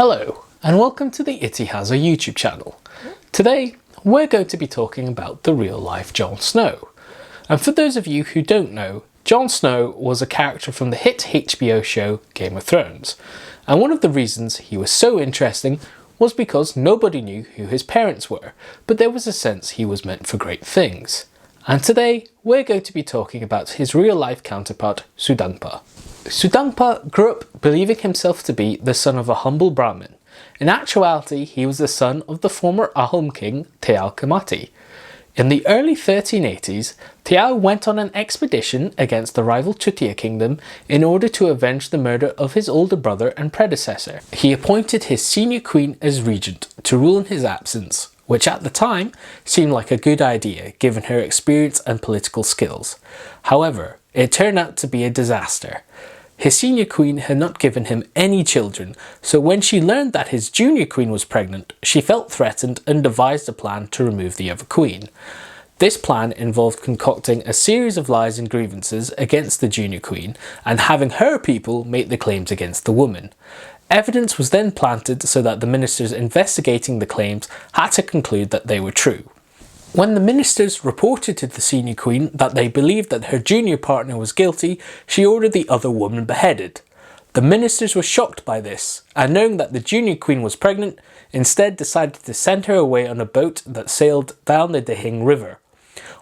Hello, and welcome to the Itty Has a YouTube channel. Today, we're going to be talking about the real-life Jon Snow. And for those of you who don't know, Jon Snow was a character from the hit HBO show Game of Thrones. And one of the reasons he was so interesting was because nobody knew who his parents were, but there was a sense he was meant for great things. And today, we're going to be talking about his real-life counterpart, Sudangphaa. Sudangphaa grew up believing himself to be the son of a humble Brahmin. In actuality, he was the son of the former Ahom King, Teal'c. In the early 1380s, Teal went on an expedition against the rival Chutia kingdom in order to avenge the murder of his older brother and predecessor. He appointed his senior queen as regent to rule in his absence, which at the time seemed like a good idea given her experience and political skills. However, it turned out to be a disaster. His senior queen had not given him any children, so when she learned that his junior queen was pregnant, she felt threatened and devised a plan to remove the other queen. This plan involved concocting a series of lies and grievances against the junior queen and having her people make the claims against the woman. Evidence was then planted so that the ministers investigating the claims had to conclude that they were true. When the ministers reported to the senior queen that they believed that her junior partner was guilty, she ordered the other woman beheaded. The ministers were shocked by this, and knowing that the junior queen was pregnant, instead decided to send her away on a boat that sailed down the Dihing River.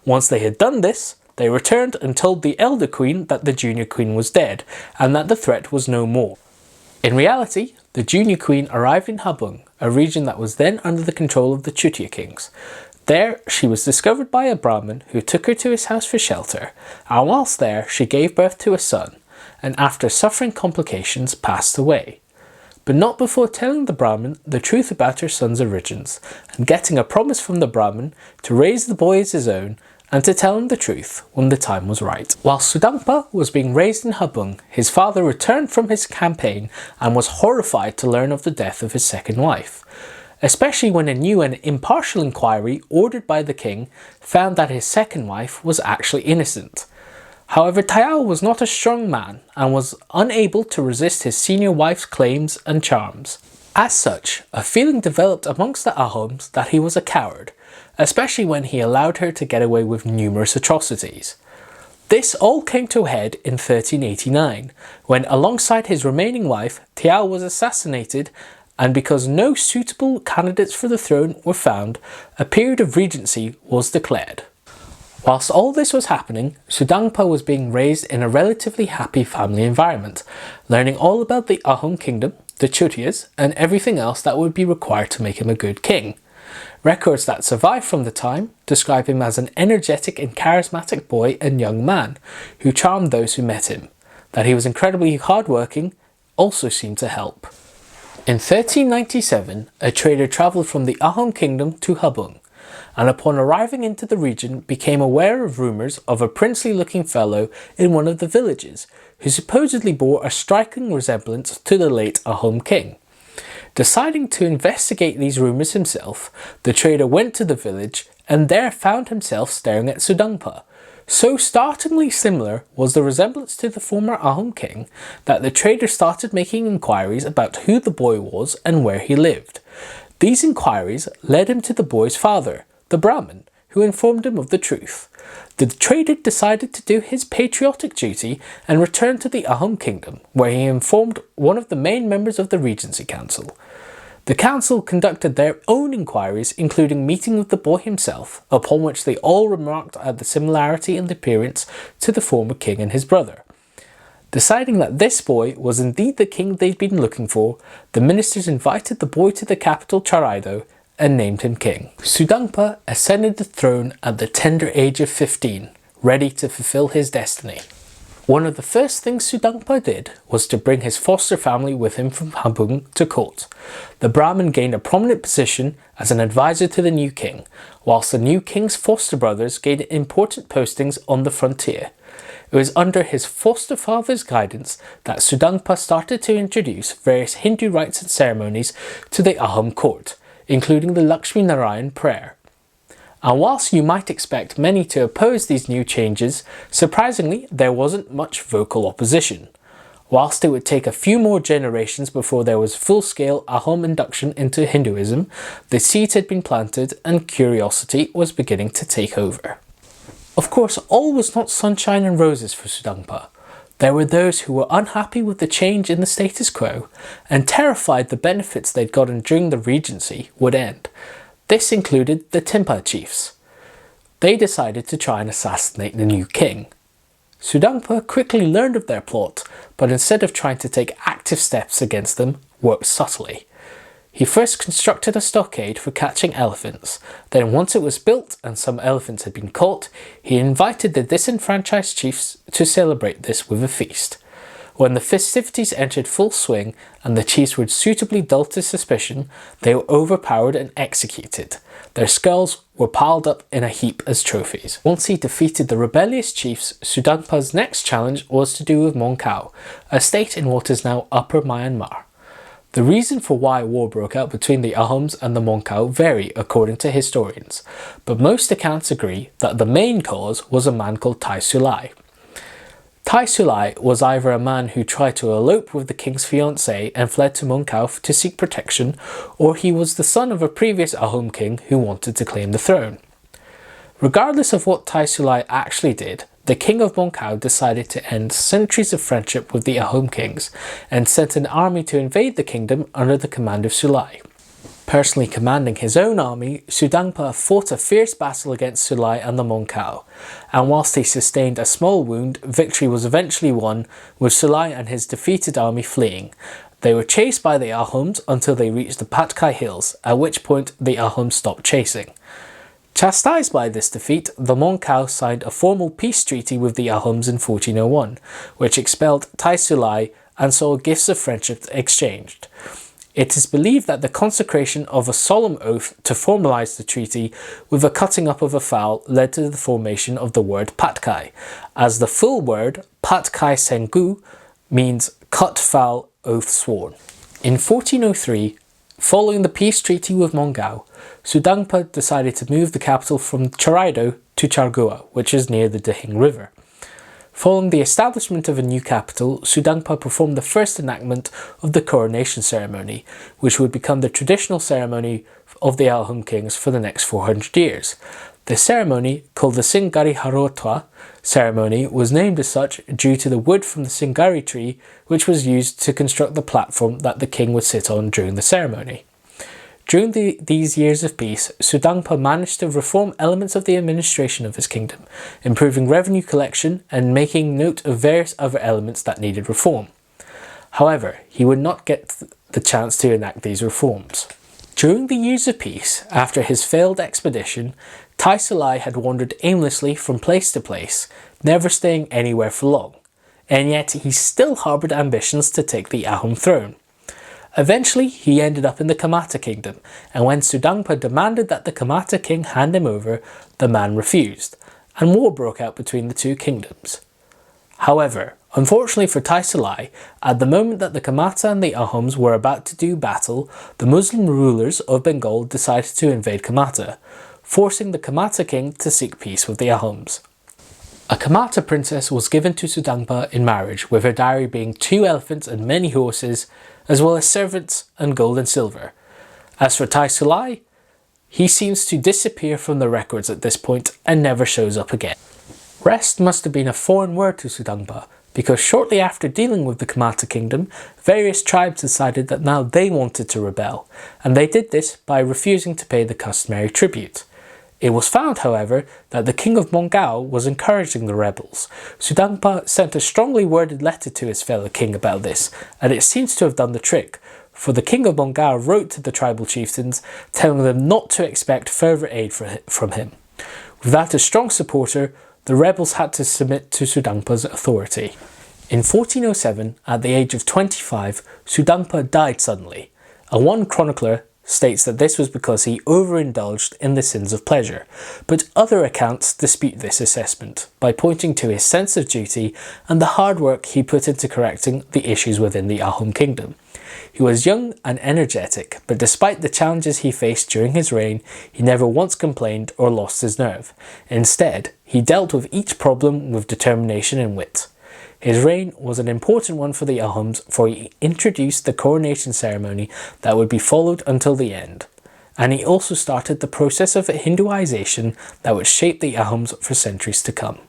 Once they had done this, they returned and told the elder queen that the junior queen was dead, and that the threat was no more. In reality, the junior queen arrived in Habung, a region that was then under the control of the Chutia kings. There, she was discovered by a Brahmin who took her to his house for shelter, and whilst there, she gave birth to a son, and after suffering complications, passed away. But not before telling the Brahmin the truth about her son's origins, and getting a promise from the Brahmin to raise the boy as his own, and to tell him the truth when the time was right. While Sudangphaa was being raised in Habung, his father returned from his campaign and was horrified to learn of the death of his second wife, especially when a new and impartial inquiry ordered by the king found that his second wife was actually innocent. However, Teal was not a strong man and was unable to resist his senior wife's claims and charms. As such, a feeling developed amongst the Ahoms that he was a coward, especially when he allowed her to get away with numerous atrocities. This all came to a head in 1389, when alongside his remaining wife, Teal was assassinated, and because no suitable candidates for the throne were found, a period of regency was declared. Whilst all this was happening, Sudangphaa was being raised in a relatively happy family environment, learning all about the Ahom kingdom, the Chutias, and everything else that would be required to make him a good king. Records that survive from the time describe him as an energetic and charismatic boy and young man who charmed those who met him. That he was incredibly hardworking also seemed to help. In 1397, a trader travelled from the Ahom kingdom to Habung, and upon arriving into the region became aware of rumours of a princely-looking fellow in one of the villages, who supposedly bore a striking resemblance to the late Ahom King. Deciding to investigate these rumours himself, the trader went to the village and there found himself staring at Sudangphaa. So startlingly similar was the resemblance to the former Ahom King that the trader started making inquiries about who the boy was and where he lived. These inquiries led him to the boy's father, the Brahmin, who informed him of the truth. The trader decided to do his patriotic duty and returned to the Ahom kingdom, where he informed one of the main members of the Regency Council. The council conducted their own inquiries, including meeting with the boy himself, upon which they all remarked at the similarity in appearance to the former king and his brother. Deciding that this boy was indeed the king they'd been looking for, the ministers invited the boy to the capital Charaido and named him king. Sudangphaa ascended the throne at the tender age of 15, ready to fulfill his destiny. One of the first things Sudangphaa did was to bring his foster family with him from Habung to court. The Brahmin gained a prominent position as an advisor to the new king, whilst the new king's foster brothers gained important postings on the frontier. It was under his foster father's guidance that Sudangphaa started to introduce various Hindu rites and ceremonies to the Ahom court, including the Lakshmi Narayan prayer. And whilst you might expect many to oppose these new changes, surprisingly there wasn't much vocal opposition. Whilst it would take a few more generations before there was full-scale Ahom induction into Hinduism, the seed had been planted and curiosity was beginning to take over. Of course, all was not sunshine and roses for Sudangphaa. There were those who were unhappy with the change in the status quo and terrified the benefits they'd gotten during the regency would end. This included the Timpa chiefs. They decided to try and assassinate the new king. Sudangphaa quickly learned of their plot, but instead of trying to take active steps against them, worked subtly. He first constructed a stockade for catching elephants. Then once it was built and some elephants had been caught, he invited the disenfranchised chiefs to celebrate this with a feast. When the festivities entered full swing and the chiefs were suitably dull to suspicion, they were overpowered and executed. Their skulls were piled up in a heap as trophies. Once he defeated the rebellious chiefs, Sudangphaa's next challenge was to do with Mong Khao, a state in what is now Upper Myanmar. The reason for why war broke out between the Ahoms and the Mong Khao vary according to historians, but most accounts agree that the main cause was a man called Tai Sulai. Tai Sulai was either a man who tried to elope with the king's fiancée and fled to Mong Khao to seek protection, or he was the son of a previous Ahom king who wanted to claim the throne. Regardless of what Tai Sulai actually did, the king of Mong Khao decided to end centuries of friendship with the Ahom kings and sent an army to invade the kingdom under the command of Sulai. Personally commanding his own army, Sudangphaa fought a fierce battle against Sulai and the Mong Khao, and whilst he sustained a small wound, victory was eventually won, with Sulai and his defeated army fleeing. They were chased by the Ahoms until they reached the Patkai Hills, at which point the Ahoms stopped chasing. Chastised by this defeat, the Mong Khao signed a formal peace treaty with the Ahoms in 1401, which expelled Tai Sulai and saw gifts of friendship exchanged. It is believed that the consecration of a solemn oath to formalise the treaty with a cutting up of a fowl led to the formation of the word Patkai, as the full word Patkai Sengu means cut fowl oath sworn. In 1403, following the peace treaty with Mong Khao, Sudangphaa decided to move the capital from Choraido to Chargua, which is near the Dihing River. Following the establishment of a new capital, Sudangphaa performed the first enactment of the coronation ceremony, which would become the traditional ceremony of the Ahom kings for the next 400 years. The ceremony, called the Singari Harotwa ceremony, was named as such due to the wood from the Singari tree, which was used to construct the platform that the king would sit on during the ceremony. During these years of peace, Sudangphaa managed to reform elements of the administration of his kingdom, improving revenue collection and making note of various other elements that needed reform. However, he would not get the chance to enact these reforms. During the years of peace, after his failed expedition, Tai Sulai had wandered aimlessly from place to place, never staying anywhere for long, and yet he still harboured ambitions to take the Ahom throne. Eventually, he ended up in the Kamata kingdom, and when Sudangphaa demanded that the Kamata king hand him over, the man refused, and war broke out between the two kingdoms. However, unfortunately for Tai Sulai, at the moment that the Kamata and the Ahoms were about to do battle, the Muslim rulers of Bengal decided to invade Kamata, forcing the Kamata king to seek peace with the Ahoms. A Kamata princess was given to Sudangphaa in marriage, with her dowry being 2 elephants and many horses, as well as servants and gold and silver. As for Tai Sulai, he seems to disappear from the records at this point and never shows up again. Rest must have been a foreign word to Sudangphaa, because shortly after dealing with the Kamata kingdom, various tribes decided that now they wanted to rebel, and they did this by refusing to pay the customary tribute. It was found, however, that the king of Mong Khao was encouraging the rebels. Sudangphaa sent a strongly worded letter to his fellow king about this, and it seems to have done the trick, for the king of Mong Khao wrote to the tribal chieftains, telling them not to expect further aid from him. Without a strong supporter, the rebels had to submit to Sudangphaa's authority. In 1407, at the age of 25, Sudangphaa died suddenly, and one chronicler states that this was because he overindulged in the sins of pleasure, but other accounts dispute this assessment by pointing to his sense of duty and the hard work he put into correcting the issues within the Ahom kingdom. He was young and energetic, but despite the challenges he faced during his reign, he never once complained or lost his nerve. Instead, he dealt with each problem with determination and wit. His reign was an important one for the Ahoms, for he introduced the coronation ceremony that would be followed until the end. And he also started the process of Hinduization that would shape the Ahoms for centuries to come.